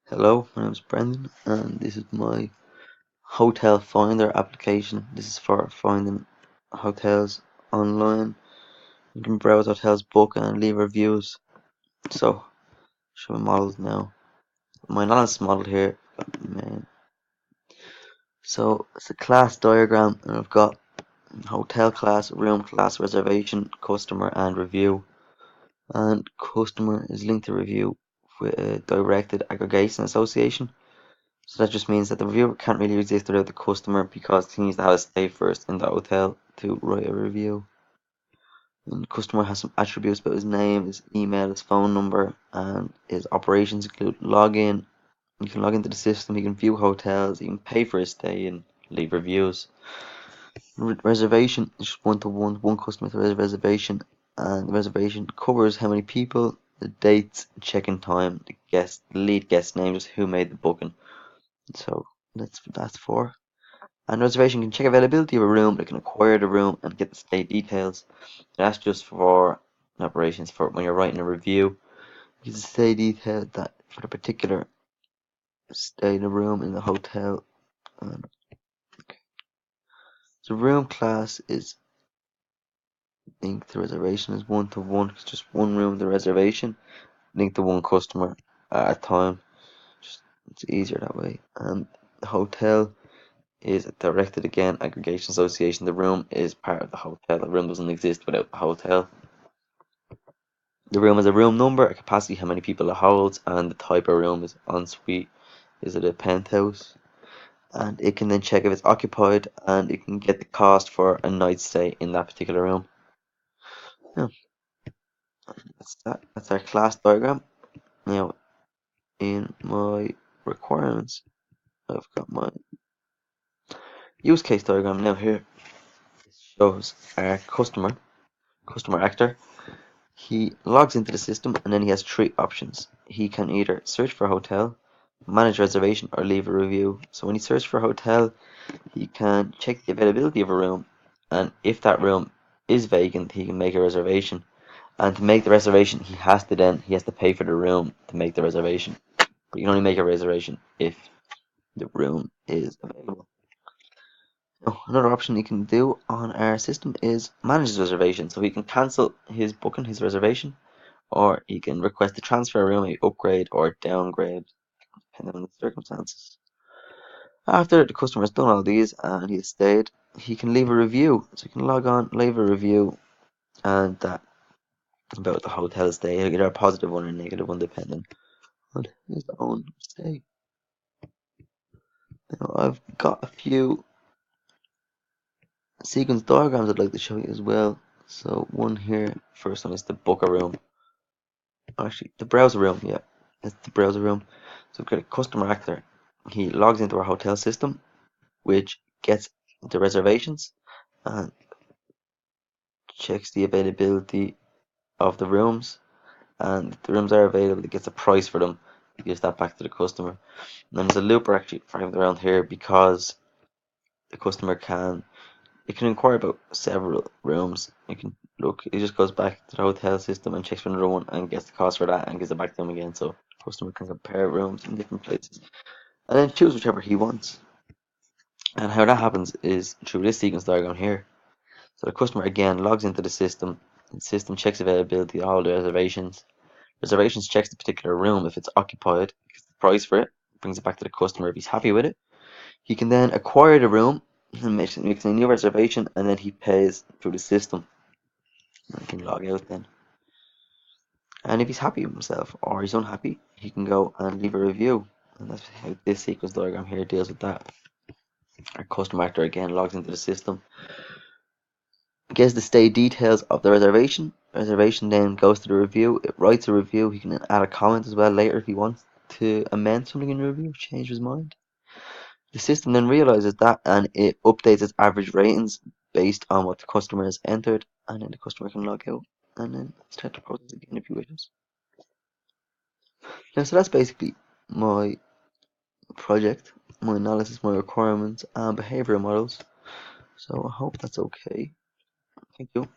Hello, my name is Brendan, and this is my hotel finder application. This is for finding hotels online. You can browse hotels, book, and leave reviews. So, show my models now. My analysis model here. So, it's a class diagram, and I've got hotel class, room class, reservation, customer, and review. And customer is linked to review with a directed aggregation association. So that just means that the reviewer can't really exist without the customer because he needs to have a stay first in the hotel to write a review. And the customer has some attributes about his name, his email, his phone number, and his operations include login. You can log into the system, he can view hotels, he can pay for his stay and leave reviews. Reservation is just one to one, one customer to a reservation, and the reservation covers how many people, the dates, check-in time, the lead guest name, just who made the booking. So that's what that's for. And reservation can check availability of a room, it can acquire the room and get the stay details. That's just for operations for when you're writing a review. You can stay detail that for the particular stay in a room in the hotel. And the room class is linked to reservation is one to one. It's just one room the reservation, linked to one customer at a time. Just it's easier that way. And the hotel is directed again, aggregation association. The room is part of the hotel. The room doesn't exist without the hotel. The room has a room number, a capacity, how many people it holds, and the type of room is ensuite. Is it a penthouse? And it can then check if it's occupied, and it can get the cost for a night stay in that particular room. Yeah, that's that. That's our class diagram. Now, in my requirements, I've got my use case diagram. Now here it shows our customer actor. He logs into the system and then he has three options. He can either search for a hotel, manage reservation, or leave a review. So when he searches for a hotel, he can check the availability of a room, and if that room is vacant, he can make a reservation. And to make the reservation, he has to pay for the room to make the reservation. But you can only make a reservation if the room is available. Now, another option he can do on our system is manage his reservation. So he can cancel his booking, his reservation, or he can request to transfer a room, a upgrade or downgrade, depending on the circumstances. After the customer has done all these and he has stayed, he can leave a review. So he can log on, leave a review, and that about the hotel stay, either a positive one or a negative one, depending on his own stay. Now, I've got a few sequence diagrams I'd like to show you as well. So one here, first one is the book a room. Actually, the browser room, yeah, it's the browser room. So we've got a customer actor. He logs into our hotel system, which gets the reservations and checks the availability of the rooms. And if the rooms are available, it gets a price for them. It gives that back to the customer. And then there's a looper actually around here because the customer can inquire about several rooms. You can look, it just goes back to the hotel system and checks for another one and gets the cost for that and gives it back to them again. So the customer can compare rooms in different places and then choose whichever he wants. And how that happens is through this sequence diagram here. So the customer again logs into the system. The system checks availability of all the reservations. Reservations checks the particular room if it's occupied, gets the price for it, brings it back to the customer if he's happy with it. He can then acquire the room and makes a new reservation, and then he pays through the system. And he can log out then. And if he's happy with himself or he's unhappy, he can go and leave a review. And that's how this sequence diagram here deals with that. Our customer actor again logs into the system, gets the stay details of the reservation. Reservation then goes to the review. It writes a review. He can add a comment as well later if he wants to amend something in the review, change his mind. The system then realizes that and it updates its average ratings based on what the customer has entered, and then the customer can log out and then start the process again if he wishes. Now, so that's basically my project, my analysis, my requirements, and behavioral models. So I hope that's okay. Thank you.